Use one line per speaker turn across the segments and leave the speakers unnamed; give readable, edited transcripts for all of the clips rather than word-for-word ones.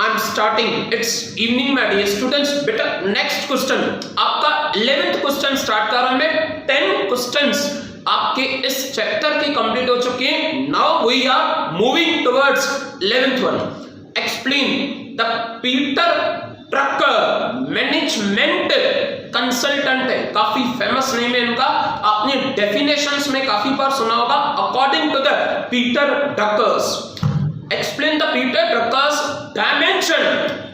I am starting it's evening my dear students. बेटा next question आपका 11th question start कर रहा हूं मैं। 10 क्वेश्चंस आपके इस चैप्टर के कंप्लीट हो चुके हैं। Now we are moving towards 11th one. Explain the Peter Drucker management consultant है, काफी फेमस नेम है इनका, आपने डेफिनेशंस में काफी बार सुना होगा। According to the Peter Drucker's, explain the Peter Drucker's dimension,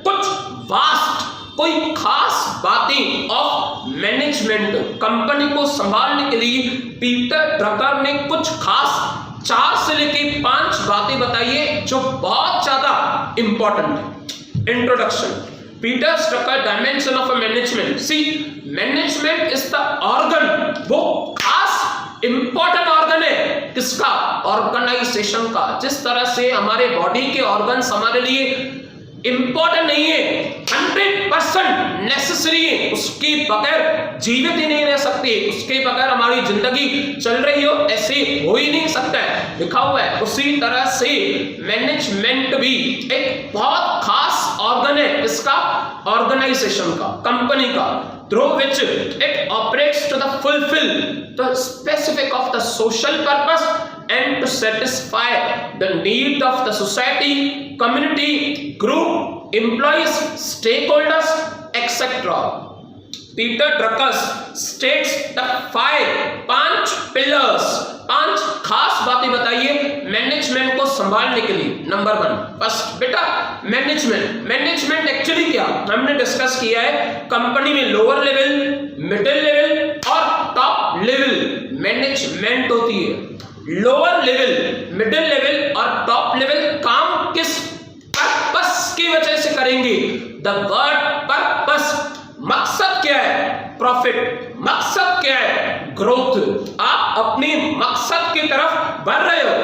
कुछ वास्ट कोई खास बातें ऑफ मैनेजमेंट, कंपनी को संभालने के लिए पीटर ड्रकर ने कुछ खास 4 से लेके 5 बातें बताई है जो बहुत ज्यादा इंपॉर्टेंट है। Introduction, Peter Drucker dimension of a management. See, management is the organ, वो खास इंपॉर्टेंट ऑर्गन है किसका? ऑर्गेनाइजेशन का। जिस तरह से हमारे बॉडी के ऑर्गन्स हमारे लिए इंपॉर्टेंट नहीं है, 100% नेसेसरी है, उसके बगैर जीवित ही नहीं रह सकते, उसके बगैर हमारी जिंदगी चल रही हो ऐसे हो ही नहीं सकता है, लिखा हुआ है। उसी तरह से मैनेजमेंट भी एक बहुत खास ऑर्गन है इसका, ऑर्गेनाइजेशन का, कंपनी का, through which it operates to the fulfill the specific of the social purpose and to satisfy the need of the society, community, group, employees, stakeholders, etc. Peter Drucker states the 5 pillars, 5 खास बातें बताइए management को संभालने के लिए। Number 1, first बेटा management actually क्या हमने डिस्कस किया है, कंपनी में लोअर लेवल, मिडिल लेवल और टॉप लेवल मैनेजमेंट होती है। लोअर लेवल, मिडिल लेवल और टॉप लेवल काम किस पर्पस की वजह से करेंगे? द वर्ड पर्पस, मकसद क्या है? प्रॉफिट। मकसद क्या है? ग्रोथ। आप अपने मकसद की तरफ बढ़ रहे हो,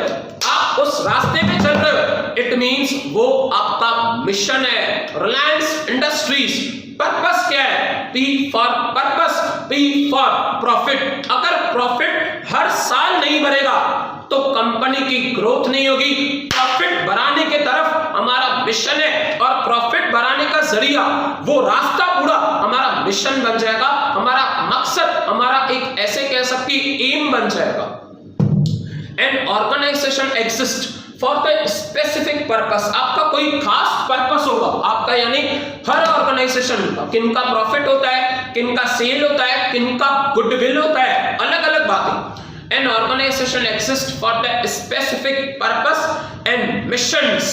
आप उस रास्ते पे चल रहे हो, इट मींस वो आपका मिशन है। रिलायंस इंडस्ट्रीज पर्पस क्या है? P for purpose, P for profit. अगर प्रॉफिट हर साल नहीं बढ़ेगा तो कंपनी की ग्रोथ नहीं होगी। प्रॉफिट बढ़ाने के तरफ हमारा मिशन है और प्रॉफिट बढ़ाने का जरिया, वो रास्ता पूरा हमारा मिशन बन जाएगा, हमारा मकसद, हमारा एक ऐसे कह सकते एम बन जाएगा। An organisation exist for the specific purpose, आपका कोई खास पर्पस होगा आपका, यानी हर ऑर्गेनाइजेशन का, किनका प्रॉफिट होता है, किनका सेल होता है, किनका गुडविल होता है, अलग अलग बातें। An organization exists for the specific purpose and missions.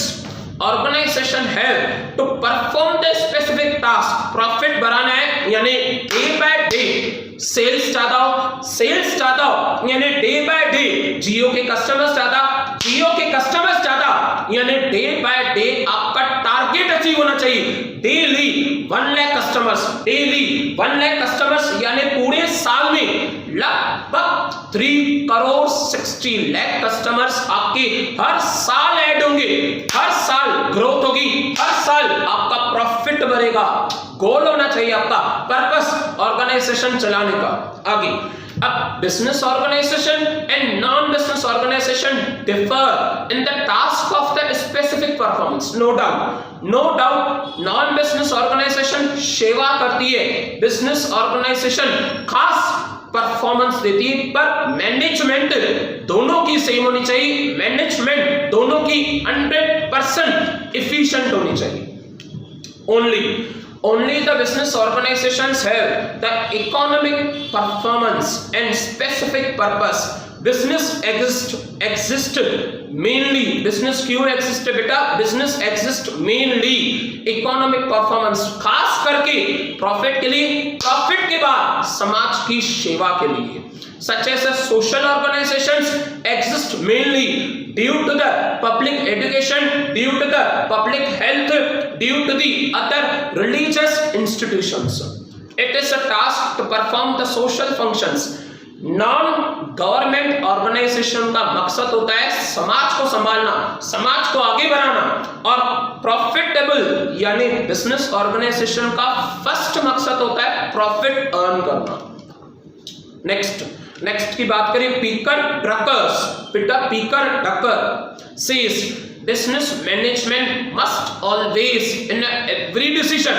Organization have to perform the specific task. Profit बढ़ाना है यानी day by day सेल्स ज्यादा हो यानी डे बाय डे जियो के कस्टमर्स ज्यादा, जियो के कस्टमर्स ज्यादा यानी डे बाय डे आपका टारगेट अचीव होना चाहिए। Daily 1 lakh customers, daily 1 lakh customers यानी पूरे साल में लगभग 3 करोड़ 60 लाख कस्टमर्स आपके हर साल ऐड होंगे, हर साल ग्रोथ होगी, हर साल आपका प्रॉफिट बढ़ेगा। गोल होना चाहिए आपका पर्पस ऑर्गेनाइजेशन चलाने का। आगे, अब business organisation and non business organisation differ in the task of the specific performance. No doubt non business organisation सेवा करती है, बिजनेस ऑर्गेनाइजेशन खास परफॉर्मेंस देती है, पर मैनेजमेंट दोनों की सेम होनी चाहिए, मैनेजमेंट दोनों की 100% एफिशिएंट होनी चाहिए। Only the business organizations have the economic performance and specific purpose. Business exist mainly. Business क्यों exist है बेटा? Business exist mainly economic performance, खास करके प्रॉफिट के लिए, प्रॉफिट के बाद समाज की सेवा के लिए। Such as social organizations exist mainly due to the public education, due to the public health, due to the other religious institutions. It is a task to perform the social functions. Non government organisation का मकसद होता है समाज को संभालना, समाज को आगे बढ़ाना, और प्रॉफिटेबल यानी बिजनेस ऑर्गेनाइजेशन का फर्स्ट मकसद होता है प्रॉफिट अर्न करना। नेक्स्ट की बात करें, Peter Drucker says business management must always in every decision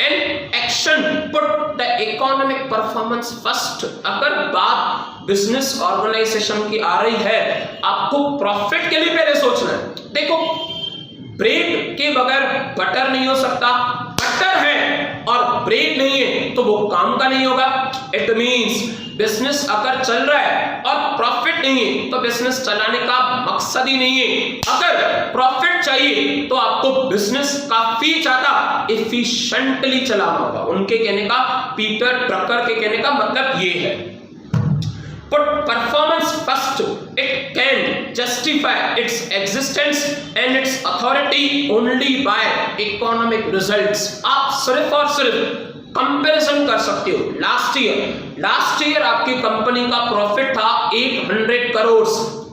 and action put the economic performance first। अगर बात बिजनेस ऑर्गेनाइजेशन की आ रही है, आपको प्रॉफिट के लिए पहले सोचना है। देखो, ब्रेड के बगैर बटर नहीं हो सकता, बटर है और ब्रेड नहीं है तो वो काम का नहीं होगा। इट मींस बिजनेस अगर चल रहा है और प्रॉफिट नहीं है तो बिजनेस चलाने का मकसद ही नहीं है। अगर प्रॉफिट चाहिए तो आपको बिजनेस काफी ज्यादा एफिशिएंटली चलाना होगा। उनके कहने का, पीटर ड्रकर के कहने का मतलब ये है, put performance first, it can justify its existence and its authority only by economic results। आप सिर्फ और सिर्फ कंपैरिजन कर सकते हो। लास्ट ईयर आपकी कंपनी का प्रॉफिट था 800 करोड़,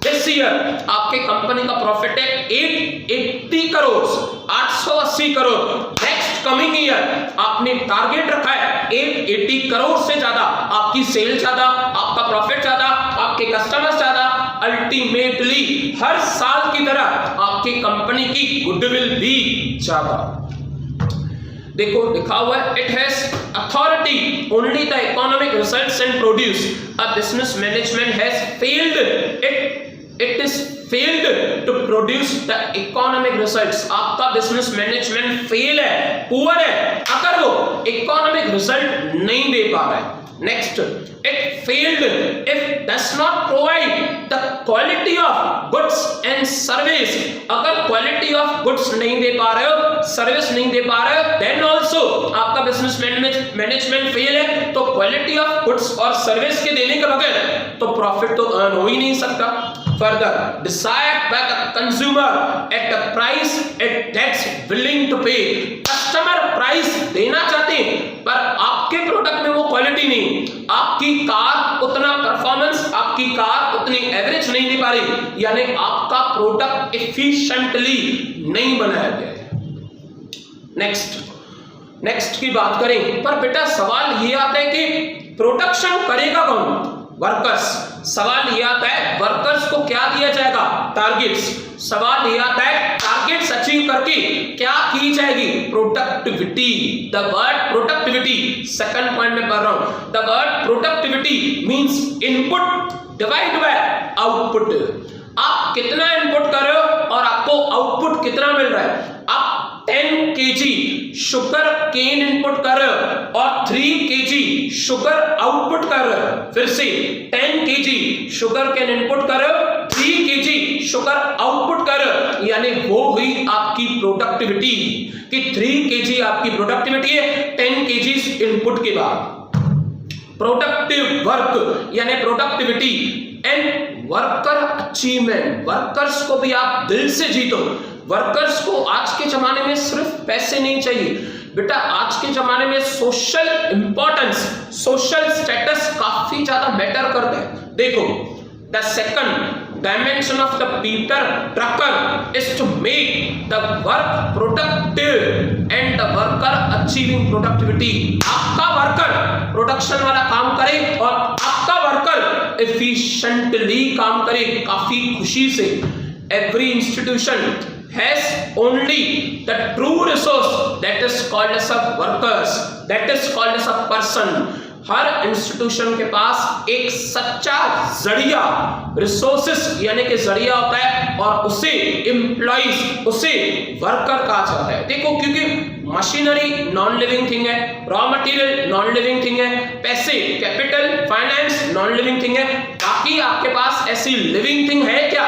दिस ईयर आपके कंपनी का प्रॉफिट है 880 crore, 880 crore. Next coming year आपने टारगेट रखा है 880 करोड़ से ज्यादा, आपकी सेल ज्यादा, आपका प्रॉफिट ज्यादा, आपके कस्टमर्स ज्यादा, अल्टीमेटली हर साल की तरह आपकी कंपनी की गुडविल भी ज्यादा। देखो लिखा हुआ है, it has authority only the economic results and produce a business management has failed, it is failed to produce the economic results. आपका बिजनेस मैनेजमेंट फेल है, पुअर है, अगर वो इकोनॉमिक रिजल्ट नहीं दे पा रहा है। Next, it failed if does not provide the quality of goods and service। अगर quality of goods नहीं दे पा रहे हो, सर्विस नहीं दे पा रहे हो, then also आपका बिजनेस मैनेजमेंट फेल है। तो quality of goods और सर्विस के देने के बगैर तो प्रॉफिट तो अर्न हो ही नहीं सकता। Further, desired by the consumer at a price that's willing to pay। Customer price देना चाहते हैं पर आपके प्रोडक्ट में वो क्वालिटी नहीं, आपकी कार उतना परफॉर्मेंस, आपकी कार उतनी एवरेज नहीं दे पा रही, यानी आपका प्रोडक्ट एफिशिएंटली नहीं बनाया गया है। नेक्स्ट की बात करें, पर बेटा सवाल ये आता है कि प्रोडक्शन करेगा कौन? वर्कर्स। सवाल ये आता है वर्कर्स को क्या दिया जाएगा? टारगेट्स। सवाल ये आता है टारगेट्स अचीव करके क्या की जाएगी? Productivity. The word productivity second point में पढ़ रहा हूं। The word productivity means input divide by output. आप कितना इनपुट कर रहे हो और आपको आउटपुट कितना मिल रहा है। आप 10 kg शुगर केन इनपुट कर रहे हो और 3 kg शुगर आउटपुट कर रहे हो। फिर से 10 kg शुगर केन इनपुट कर रहे हो, 3 kg शुगर आउटपुट कर रहे हो, यानी वो हुई आपकी प्रोडक्टिविटी कि 3 kg आपकी प्रोडक्टिविटी है 10 kg इनपुट के बाद। प्रोडक्टिव वर्क यानी productivity and worker achievement. Workers को भी आप दिल से जीतो। वर्कर्स को आज के जमाने में सिर्फ पैसे नहीं चाहिए बेटा, आज के जमाने में सोशल इंपॉर्टेंस, सोशल स्टेटस काफी ज्यादा मैटर करते हैं। देखो, the second dimension of the Peter Drucker is to make the work productive and the worker achieving productivity. आपका वर्कर प्रोडक्शन वाला काम करे और आपका वर्कर एफिशिएंटली काम करे काफी खुशी से। Every institution has only the true resource that is called as a workers, that is called as a person। Her institution के पास एक सच्चा जरिया रिसोर्सेस यानी कि जरिया होता है और उसे एम्प्लॉइज, उसे वर्कर कहा जाता है। देखो, क्योंकि मशीनरी नॉन लिविंग थिंग है, raw material non living thing है, पैसे capital finance non living thing है, बाकी आपके पास ऐसी लिविंग थिंग है क्या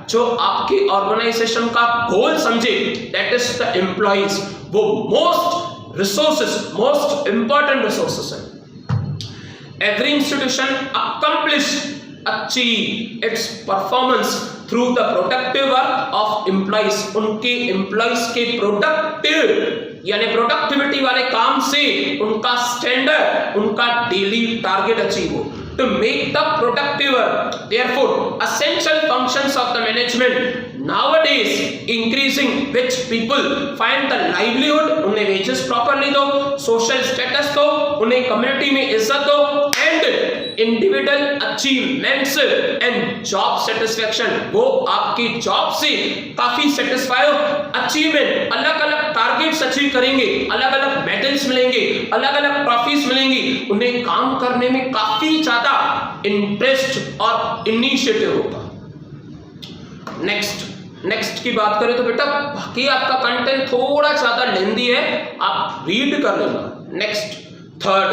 जो आपकी ऑर्गेनाइजेशन का गोल समझे? That is the employees. वो most resources, most important resources है। Every institution achieve its performance through the productive work of employees। उनके employees के productive यानी productivity वाले काम से उनका standard, उनका daily target achieve हो। To make the productive work, therefore, essential functions of the management nowadays increasing which people find the livelihood, उन्हें wages properly दो, social status दो, उन्हें community में इज्जत दो, and individual achievements and job satisfaction, वो आपकी जॉब से काफी सेटिस्फाई हो, अचीवमेंट, अलग अलग टारगेट्स अचीव करेंगे, अलग अलग मेडल्स मिलेंगे, अलग अलग ट्रॉफीज मिलेंगी, उन्हें काम करने में काफी ज्यादा इंटरेस्ट और इनिशिएटिव होगा। नेक्स्ट की बात करें तो बेटा बाकी आपका कंटेंट थोड़ा ज्यादा लेंदी है, आप रीड कर लेना। नेक्स्ट थर्ड,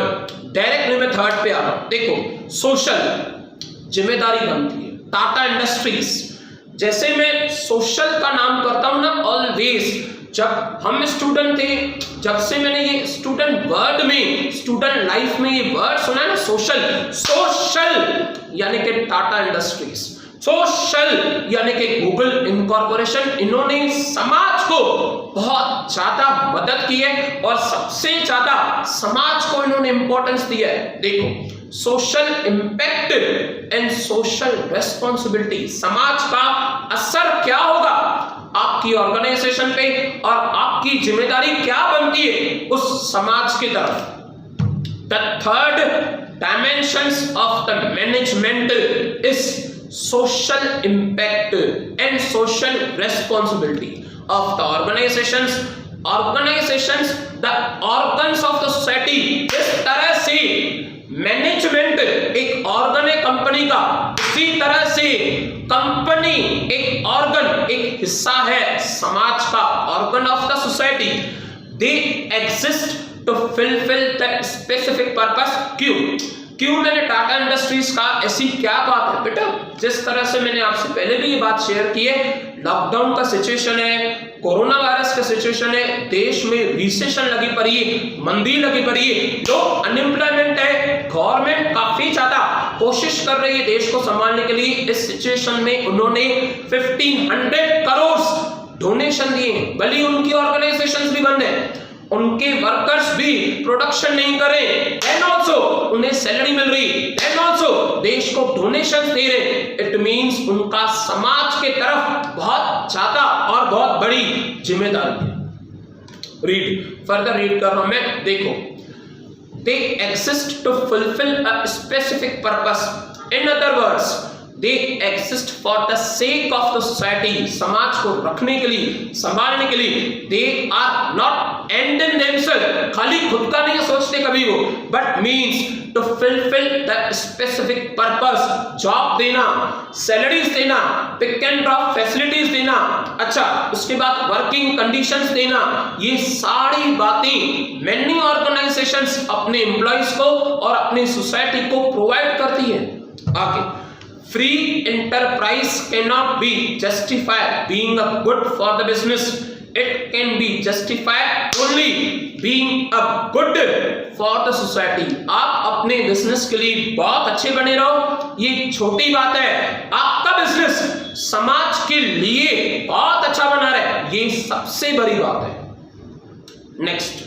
डायरेक्टली मैं थर्ड पे आ रहा हूं। देखो सोशल जिम्मेदारी बनती है, टाटा इंडस्ट्रीज, जैसे मैं सोशल का नाम करता हूं ना ऑलवेज, जब हम स्टूडेंट थे, जब से मैंने ये स्टूडेंट वर्ड में, स्टूडेंट लाइफ में ये वर्ड सुना है ना सोशल यानी कि टाटा इंडस्ट्रीज, सोशल यानी कि गूगल इनकॉर्पोरेशन, इन्होंने समाज को बहुत ज्यादा मदद की है और सबसे ज्यादा समाज को इन्होंने इंपॉर्टेंस दिया है। देखो social impact and social responsibility, समाज का असर क्या होगा आपकी ऑर्गेनाइजेशन पे और आपकी जिम्मेदारी क्या बनती है उस समाज की तरफ। The third dimensions of the management is social impact and social responsibility of the organizations, the organs of the society। इस तरह से मैनेजमेंट एक ऑर्गन है कंपनी का, इसी तरह से कंपनी एक ऑर्गन, एक हिस्सा है समाज का, organ of the society. They exist to fulfil the specific purpose. क्यों मैंने टाटा इंडस्ट्रीज का, ऐसी क्या बात है बेटा, जिस तरह से मैंने आपसे पहले भी ये बात शेयर की है, लॉकडाउन का सिचुएशन है, कोरोना वायरस का सिचुएशन है, देश में रिसेशन लगी पड़ी है, मंदी लगी पड़ी है, लोग अनएम्प्लॉयमेंट है, गवर्नमेंट काफी ज्यादा कोशिश कर रही है देश को संभालने के लिए। इस सिचुएशन में उन्होंने 1500 करोड़ डोनेशन दिए, भले उनकी ऑर्गेनाइजेशंस भी बंद है, उनके वर्कर्स भी प्रोडक्शन नहीं करें, देन आल्सो उन्हें सैलरी मिल रही, देन आल्सो देश को डोनेशन दे रहे। इट मींस उनका समाज के तरफ बहुत ज्यादा और बहुत बड़ी जिम्मेदारी है। फर्दर रीड कर रहा हूं मैं। देखो they exist to fulfil a specific purpose, in other words they exist for the sake of the society, समाज को रखने के लिए, संभालने के लिए। They are not end in themselves, खाली खुद का नहीं सोचते कभी वो, but means to fulfil the specific purpose. Job देना, सैलरीज देना, पिक एंड ड्रॉप फैसिलिटीज देना, अच्छा उसके बाद वर्किंग कंडीशंस देना, ये सारी बातें मेनी ऑर्गेनाइजेशंस अपने एम्प्लॉइज को और अपनी सोसाइटी को प्रोवाइड करती है। आगे, free enterprise cannot be justified being a good for the business, it can be justified only being a good for the society। आप अपने बिजनेस के लिए बहुत अच्छे बने रहो, ये छोटी बात है, आपका बिजनेस समाज के लिए बहुत अच्छा बना रहे, ये सबसे बड़ी बात है। नेक्स्ट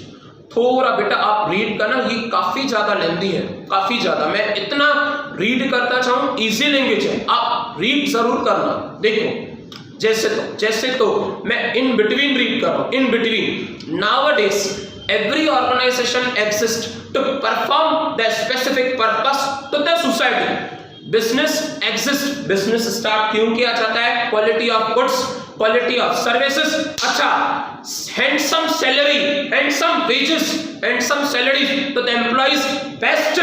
थोड़ा बेटा आप रीड करना, ये काफी ज्यादा लेंदी है, काफी ज्यादा, मैं इतना रीड करता चाहूं, इजी लैंग्वेज है, आप रीड जरूर करना। देखो जैसे तो मैं इन बिटवीन रीड कर रहा हूं, in between. Nowadays every organisation exist to perform the specific purpose to the society. Business exist, business start क्यों किया जाता है? Quality of goods, quality of services, अच्छा handsome salary, handsome wages, handsome salary to the employees, best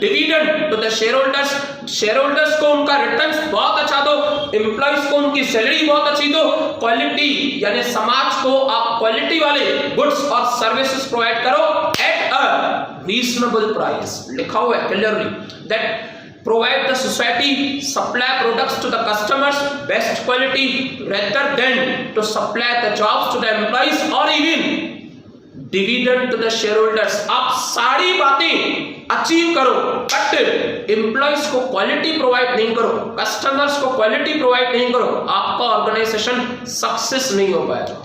dividend to the shareholders, shareholders को उनका returns बहुत अच्छा दो, एम्प्लॉइज को उनकी सैलरी बहुत अच्छी दो, क्वालिटी यानी समाज को आप क्वालिटी वाले गुड्स और सर्विसेज प्रोवाइड करो एट अ रीजनेबल प्राइस। लिखा हुआ है clearly that provide the society supply products to the customers best quality rather than to supply the jobs to the employees or even dividend to the shareholders। आप सारी बातें achieve करो but employees को quality provide नहीं करो, customers को quality provide नहीं करो, आपका ऑर्गेनाइजेशन सक्सेस नहीं हो पाएगा।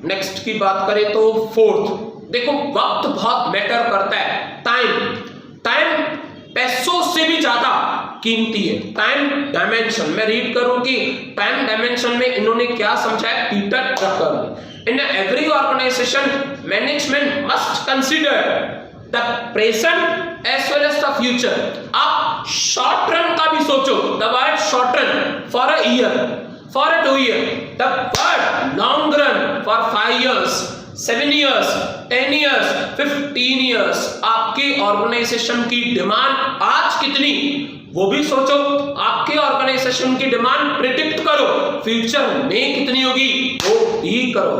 नेक्स्ट की बात करें तो फोर्थ, देखो वक्त बहुत मैटर करता है, टाइम पैसों से भी ज्यादा कीमती है। टाइम डायमेंशन, मैं रीड करूं कि टाइम डायमेंशन में इन्होंने क्या समझाया पीटर ड्रकर ने। In every organisation management must consider the present as well as the future. आप शॉर्ट रन का भी सोचो, the word short run for a year, for a 2 year, the word long run for 5 years, 7 years, 10 years, 15 years। आपके organisation की demand आज कितनी वो भी सोचो, आपके ऑर्गेनाइजेशन की डिमांड प्रिडिक्ट करो, फ्यूचर में कितनी होगी वो भी करो।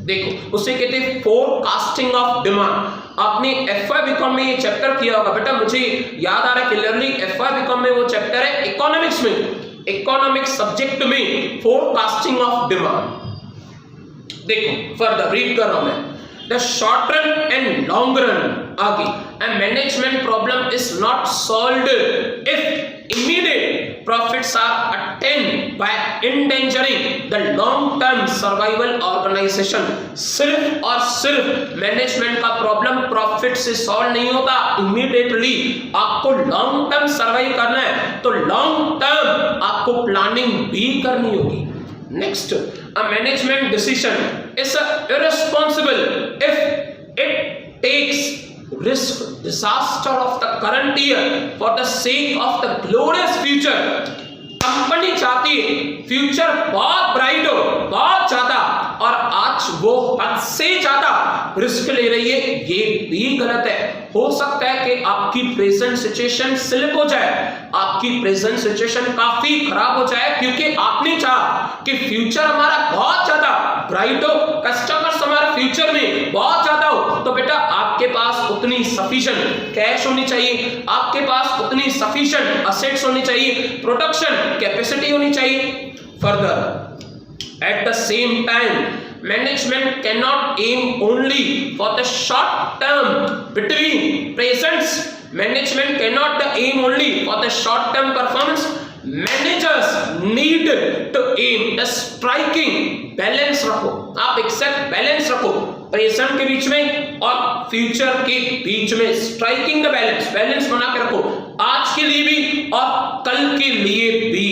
देखो उसे कहते हैं फोरकास्टिंग ऑफ डिमांड। आपने एफवाई बीकॉम में ये चैप्टर किया होगा बेटा, मुझे याद आ रहा है क्लियरली, एफवाई बीकॉम में वो चैप्टर है इकोनॉमिक्स में, इकोनॉमिक्स सब्जेक्ट में फोरकास्टिंग ऑफ डिमांड। देखो फर्दर रीड कर रहा हूं मैं, the short run and long run आगे, a management problem is not solved if immediate profits are attained by endangering the long term survival organization। सिर्फ और सिर्फ मैनेजमेंट का प्रॉब्लम प्रॉफिट से सॉल्व नहीं होता इमीडिएटली, आपको लॉन्ग टर्म सर्वाइव करना है तो लॉन्ग टर्म आपको प्लानिंग भी करनी होगी। Next, a management decision is irresponsible if it takes risk disaster of the current year for the sake of the glorious future। Company चाहती है फ्यूचर बहुत ब्राइट हो, बहुत ज्यादा, और आज वो हद से ज्यादा रिस्क ले रही है, ये भी गलत है। हो सकता है कि आपकी प्रेजेंट सिचुएशन स्लिप हो जाए, आपकी प्रेजेंट सिचुएशन काफी खराब हो जाए, क्योंकि आपने चाहा कि फ्यूचर हमारा बहुत ज्यादा ब्राइट हो, कस्टमर्स हमारे फ्यूचर में बहुत ज्यादा हो, तो बेटा आपके पास उतनी सफिशिएंट कैश होनी चाहिए, आपके पास उतनी सफिशिएंट असेट्स होनी चाहिए, प्रोडक्शन कैपेसिटी होनी चाहिए। Further at the same time management cannot aim only for the short term between presents। management cannot aim only for the short term performance। managers need to aim the striking balance रखो, आप accept balance रखो present के बीच में और future के बीच में, striking the balance, balance बना के रखो आज के लिए भी और कल के लिए भी।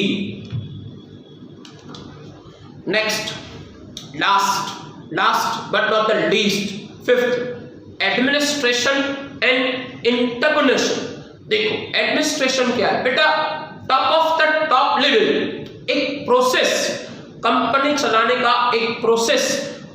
Next, last but not the least, fifth, administration and entrepreneurship। देखो एडमिनिस्ट्रेशन क्या है बेटा, top of the top level, एक प्रोसेस, कंपनी चलाने का एक प्रोसेस,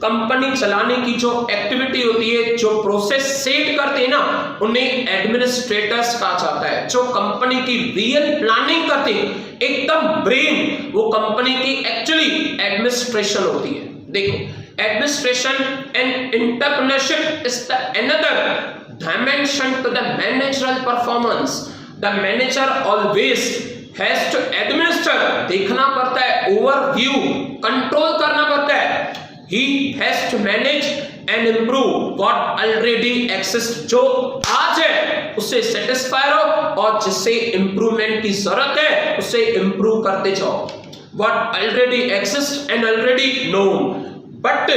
कंपनी चलाने की जो एक्टिविटी होती है, जो प्रोसेस सेट करते हैं ना, उन्हें एडमिनिस्ट्रेटर्स कहा जाता है। जो कंपनी की रियल प्लानिंग करते हैं, एकदम ब्रेन, वो कंपनी की एक्चुअली एडमिनिस्ट्रेशन होती है। देखो administration and entrepreneurship is the another dimension to the managerial performance. The manager always has to administer, देखना पड़ता है, ओवरव्यू, कंट्रोल करना पड़ता है। He has to manage and improve what already exists। जो आज है उससे सेटिस्फाई रहो और जिससे इंप्रूवमेंट की जरूरत है उसे इंप्रूव करते जाओ। What already exists and already known, but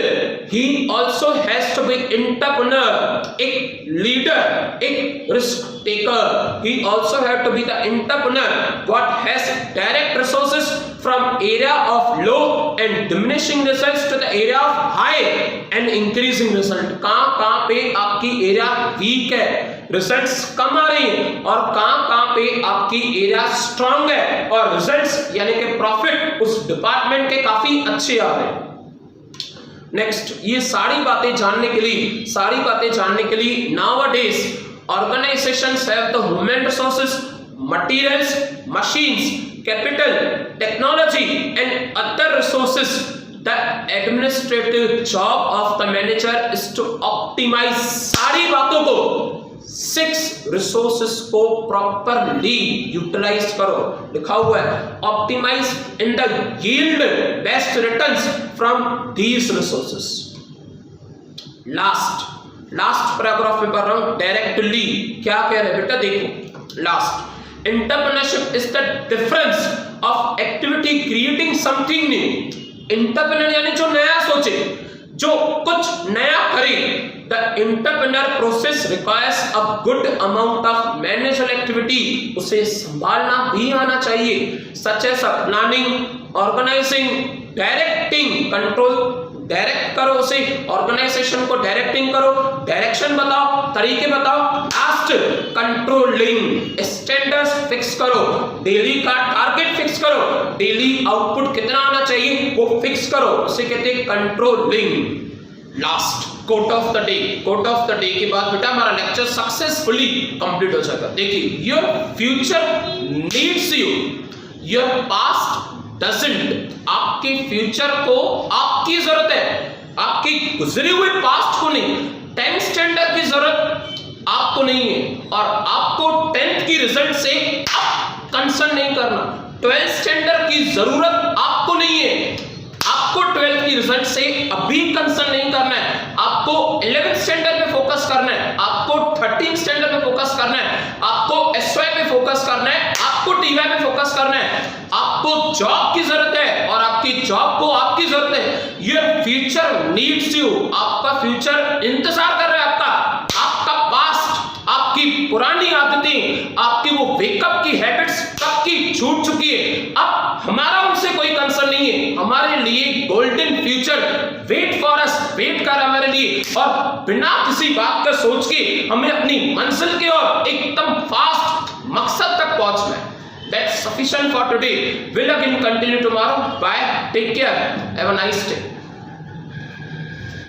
he also has to be entrepreneur, एक leader, एक risk taker। He also have to be the entrepreneur what has direct resources from area of low and diminishing results to the area of high and increasing result। कहाँ पे आपकी area weak है, results कम आ रही है, और कहाँ पे आपकी एरिया स्ट्रांग है और रिजल्ट्स यानी कि प्रॉफिट उस डिपार्टमेंट के काफी अच्छे आ रहे हैं। नेक्स्ट, ये सारी बातें जानने के लिए nowadays organizations have the human resources, materials, machines, capital, technology and other resources। The administrative job of the manager is to optimize सारी बातों को, 6 resources को properly utilize करो, लिखा हुआ है optimize in the yield best returns from these resources। Last paragraph में पढ़ रहा हूं डायरेक्टली, क्या कह रहे हैं बेटा, देखो last, entrepreneurship is the difference of activity creating something new. Entrepreneur यानी जो नया सोचे, जो कुछ नया करे। The entrepreneur process requires a good amount of manual activity, उसे संभालना भी आना चाहिए, such as planning, organizing, directing, control, direct करो उसे, ऑर्गेनाइजेशन को डायरेक्टिंग करो, डायरेक्शन बताओ, तरीके बताओ, लास्ट कंट्रोलिंग, स्टैंडर्ड्स फिक्स करो, डेली का टारगेट फिक्स करो, डेली आउटपुट कितना आना चाहिए वो फिक्स करो, उसे कहते हैं controlling. Last quote of the day, quote of the day के बाद बेटा हमारा लेक्चर सक्सेसफुली कंप्लीट हो जाएगा। देखिए, your future needs you, your past doesn't, आपके फ्यूचर को आपकी जरूरत है, आपकी गुजरी हुई पास्ट को नहीं। 10th स्टैंडर्ड की जरूरत आपको नहीं है और आपको 10th की रिजल्ट से कंसर्न नहीं करना। 12th स्टैंडर्ड की जरूरत आपको नहीं है, आपको 12th की रिजल्ट से अभी कंसर्न नहीं करना है, आपको 11th स्टैंडर्ड पे फोकस करना है, आपको 13th स्टैंडर्ड पे फोकस करना है, आपको एसवाई पे फोकस करना है, आपको टीवाई पे फोकस करना है। आपको जॉब की जरूरत है और आपकी जॉब को आपकी जरूरत है। योर फ्यूचर नीड्स यू, आपका फ्यूचर इंतजार कर रहा है आपका पास्ट, आपकी पुरानी आदतें, आपकी वो वेकअप की हैबिट्स कब की छूट चुकी है। अब हमारा उनसे कोई कंसर्न नहीं है, हमारे लिए golden future wait for us, wait कर हमारे लिए, और बिना किसी बात का सोच के हमें अपनी मंजिल की ओर एकदम फास्ट मकसद तक पहुंचना है। That's sufficient for today. We'll again continue tomorrow. Bye. Take care. Have a nice day.